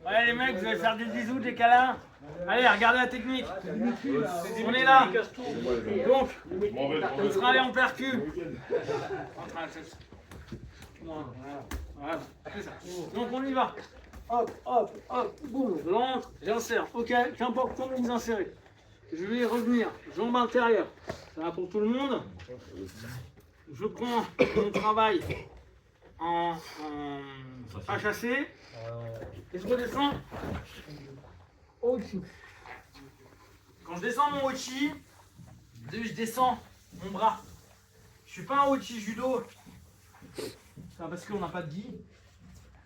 Ouais les mecs, vous allez faire des bisous, des câlins. Allez, regardez la technique. On est là. Donc, on sera allé en percu. Voilà. Donc on y va. Hop, hop, hop, boum, j'entre, j'insère. Ok, qu'importe comment vous insérez. Je vais revenir, jambes intérieures. Ça va pour tout le monde. Je prends mon travail en HAC et je redescends au Ochi. Quand je descends mon Ochi, je descends mon bras. Je suis pas un Ochi judo. C'est parce qu'on n'a pas de gi.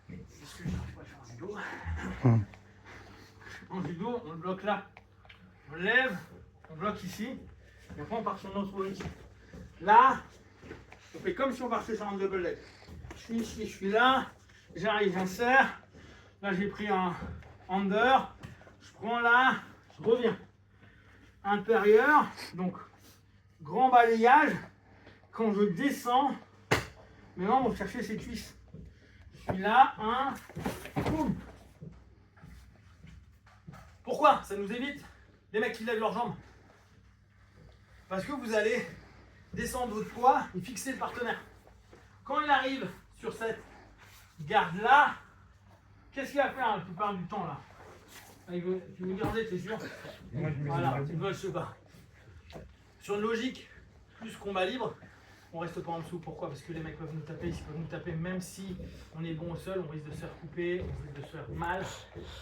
Parce que je n'arrive pas à faire un judo. En judo, on le bloque là. On le lève, on bloque ici. Et après on part sur notre Ochi. Là, on fait comme si on partait sur un double leg. Je suis ici, je suis là. J'arrive, j'insère. Là j'ai pris un under. Je prends là, je reviens. Intérieur, donc grand balayage. Quand je descends, mes mains vont chercher ses cuisses. Je suis là, boum. Pourquoi? Ça nous évite les mecs qui lèvent leurs jambes. Parce que vous allez descendre votre poids et fixer le partenaire. Quand il arrive sur cette garde-là, qu'est-ce qu'il va faire la plupart du temps là? Tu veux garder, t'es sûr? Voilà, tu veux, je sais pas. Sur une logique, plus combat libre, on reste pas en dessous. Pourquoi? Parce que les mecs peuvent nous taper, ils peuvent nous taper même si on est bon au sol, on risque de se faire couper, on risque de se faire mal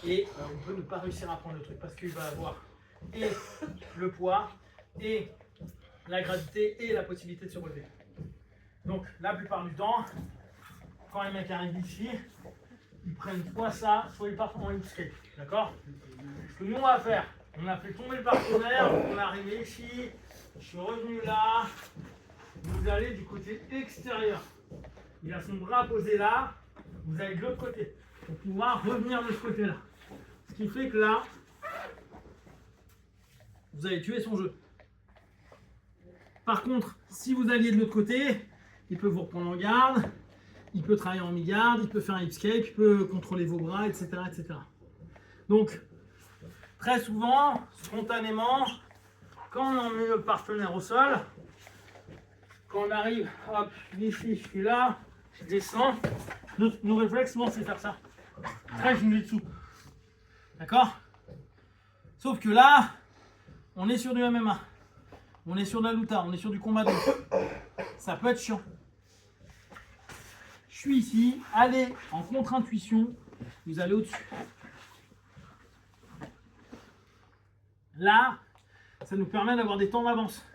et on peut ne pas réussir à prendre le truc parce qu'il va avoir et le poids et la gravité et la possibilité de se relever. Donc la plupart du temps, quand les mecs arrivent ici, ils prennent soit ça, soit ils partent en escape. D'accord? Ce que nous on va faire, on a fait tomber le partenaire, on est arrivé ici, je suis revenu là, vous allez du côté extérieur. Il a son bras posé là, vous allez de l'autre côté pour pouvoir revenir de ce côté-là. Ce qui fait que là, vous allez tuer son jeu. Par contre, si vous alliez de l'autre côté, il peut vous reprendre en garde, il peut travailler en mi-garde, il peut faire un escape, il peut contrôler vos bras, etc., etc. Donc, très souvent, spontanément, quand on met le partenaire au sol, quand on arrive, hop, ici, je suis là, je descends, nos réflexes, souvent, c'est faire ça. Très Jiu-Jitsu. D'accord? Sauf que là, on est sur du MMA, on est sur de la luta, on est sur du combat de lutte. Ça peut être chiant. Je suis ici, allez en contre-intuition, vous allez au-dessus. Là, ça nous permet d'avoir des temps d'avance.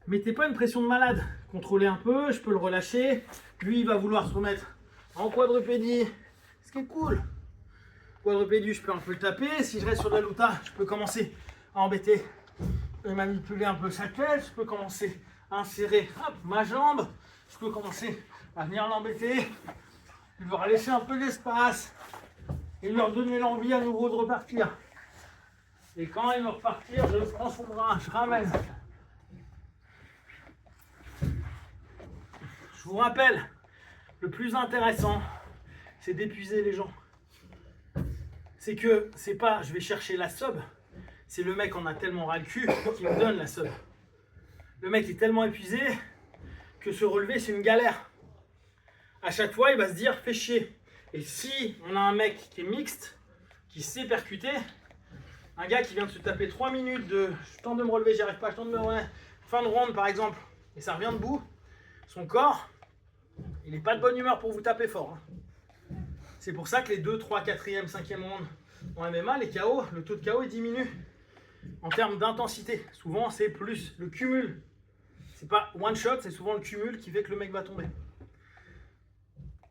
Mettez pas une pression de malade. Contrôlez un peu, je peux le relâcher. Lui, il va vouloir se remettre en quadrupédie. Ce qui est cool. Quadrupédie, je peux un peu le taper. Si je reste sur de la luta, je peux commencer à embêter et manipuler un peu sa tête. Je peux commencer à insérer ma jambe. Je peux commencer à venir l'embêter. Il leur laisser un peu d'espace et leur donner l'envie à nouveau de repartir. Et quand il va repartir, je prends son bras, je ramène. Je vous rappelle, le plus intéressant, c'est d'épuiser les gens. C'est que c'est pas je vais chercher la sub, c'est le mec en a tellement ras le cul qui me donne la sub. Le mec est tellement épuisé que se relever c'est une galère. À chaque fois il va se dire fais chier. Et si on a un mec qui est mixte, qui sait percuter, un gars qui vient de se taper 3 minutes de je tente de me relever, j'y arrive pas, je tente de me relever, fin de round par exemple, et ça revient debout, son corps, il n'est pas de bonne humeur pour vous taper fort. C'est pour ça que les 2, 3, 4e, 5e rounds en MMA, les KO, le taux de KO il diminue en termes d'intensité. Souvent c'est plus le cumul. C'est pas one shot, c'est souvent le cumul qui fait que le mec va tomber.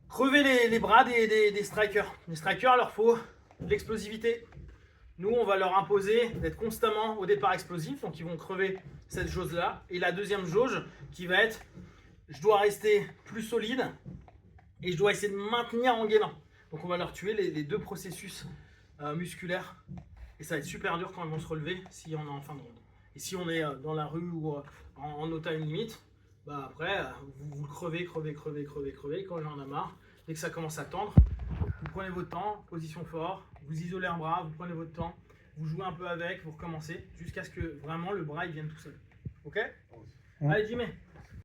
Crever les bras des strikers. Les strikers, il leur faut de l'explosivité. Nous, on va leur imposer d'être constamment au départ explosif, donc ils vont crever cette jauge-là. Et la deuxième jauge qui va être, je dois rester plus solide et je dois essayer de maintenir en gainant. Donc on va leur tuer les deux processus musculaires. Et ça va être super dur quand ils vont se relever si on est en fin de ronde. Et si on est dans la rue ou en no time limit, bah après, vous crevez. Quand il en a marre, dès que ça commence à tendre, Vous prenez votre temps, position fort, vous isolez un bras, vous prenez votre temps, vous jouez un peu avec, vous recommencez jusqu'à ce que vraiment le bras il vienne tout seul. Ok? Allez Jimmy.